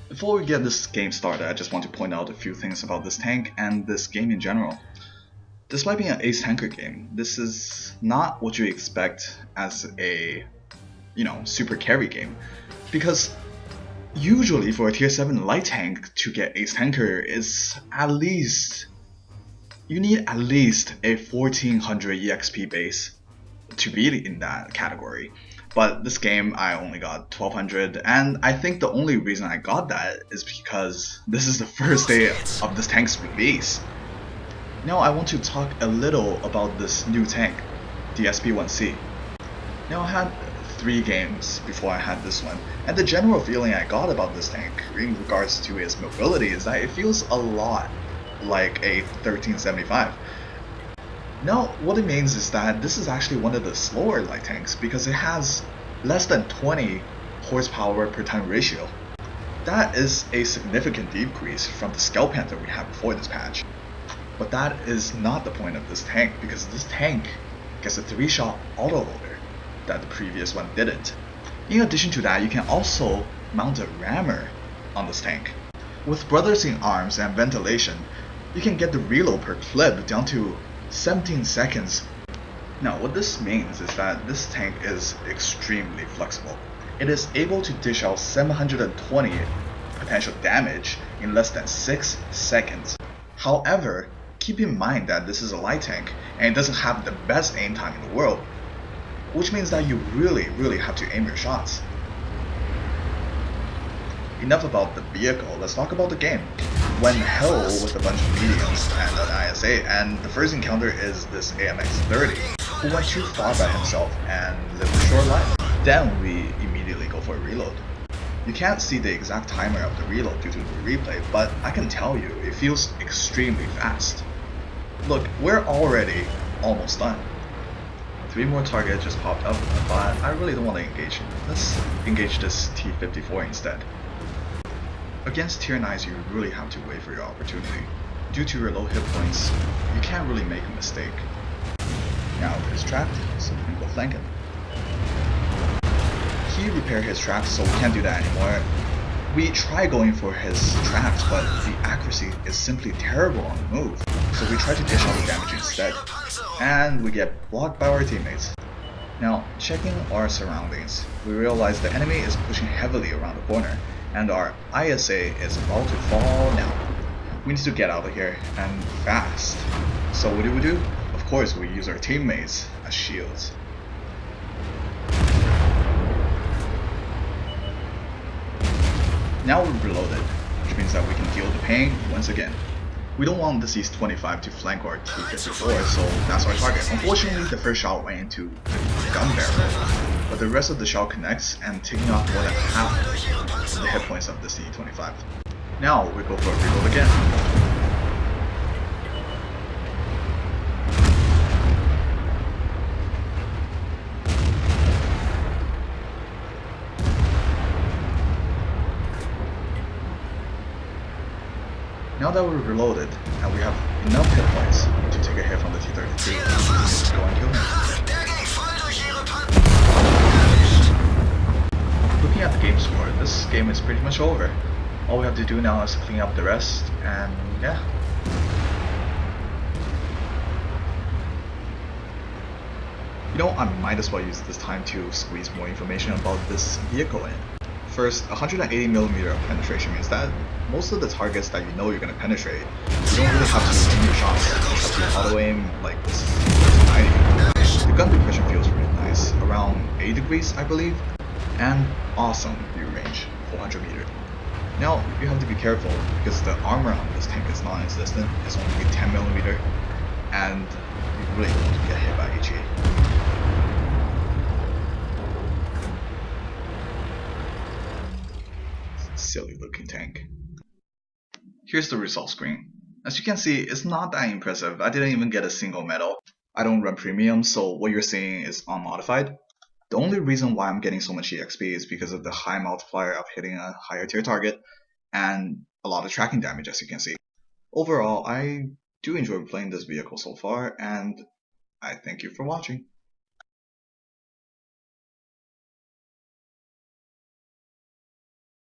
Before we get this game started, I just want to point out a few things about this tank and this game in general. Despite being an ace tanker game, this is not what you expect as a, super carry game. Because usually for a tier 7 light tank to get ace tanker is you need at least a 1400 EXP base to be in that category. But this game I only got 1200, and I think the only reason I got that is because this is the first day of this tank's release. Now I want to talk a little about this new tank, the SP1C. Now I had 3 games before I had this one, and the general feeling I got about this tank in regards to its mobility is that it feels a lot like a 1375. Now, what it means is that this is actually one of the slower light tanks because it has less than 20 horsepower per ton ratio. That is a significant decrease from the Scout Panther we had before this patch. But that is not the point of this tank, because this tank gets a 3-shot autoloader that the previous one didn't. In addition to that, you can also mount a rammer on this tank. With Brothers in Arms and ventilation, you can get the reload per clip down to 17 seconds. Now what this means is that this tank is extremely flexible. It is able to dish out 720 potential damage in less than 6 seconds. However, keep in mind that this is a light tank and it doesn't have the best aim time in the world, which means that you really have to aim your shots. Enough about the vehicle, let's talk about the game. Went hell with a bunch of mediums and an ISA, and the first encounter is this AMX-30, who went too far by himself and lived a short life. Then we immediately go for a reload. You can't see the exact timer of the reload due to the replay, but I can tell you, it feels extremely fast. Look, we're already almost done. 3 more targets just popped up, but I really don't want to engage. Let's engage this T-54 instead. Against tier 9s, you really have to wait for your opportunity. Due to your low hit points, you can't really make a mistake. Now he's trapped, so we can go flank him. He repaired his traps, so we can't do that anymore. We try going for his traps, but the accuracy is simply terrible on the move, so we try to dish out the damage instead. And we get blocked by our teammates. Now, checking our surroundings, we realize the enemy is pushing heavily around the corner, and our ISA is about to fall down. We need to get out of here, and fast. So what do? Of course, we use our teammates as shields. Now we're reloaded, which means that we can deal the pain once again. We don't want the C-25 to flank our T-54, so that's our target. Unfortunately, the first shot went into the gun barrel, but the rest of the shot connects and taking off more than half of the hit points of the C-25. Now we go for a reload again. Now that we're reloaded, and we have enough hit points to take a hit from the T-32, let's go and kill him. Looking at the game score, this game is pretty much over. All we have to do now is clean up the rest, and yeah. I might as well use this time to squeeze more information about this vehicle in. First, 180mm of penetration means that most of the targets that you know you're going to penetrate, you don't really have to aim your shots. You just have to auto aim like this 90. The gun depression feels really nice, around 8 degrees I believe, and awesome view range, 400 meters. Now you have to be careful because the armor on this tank is non-existent, it's only 10mm, and you really don't want to get hit by HE. Silly looking tank. Here's the result screen. As you can see, it's not that impressive. I didn't even get a single medal. I don't run premium, so what you're seeing is unmodified. The only reason why I'm getting so much EXP is because of the high multiplier of hitting a higher tier target and a lot of tracking damage, as you can see. Overall, I do enjoy playing this vehicle so far, and I thank you for watching.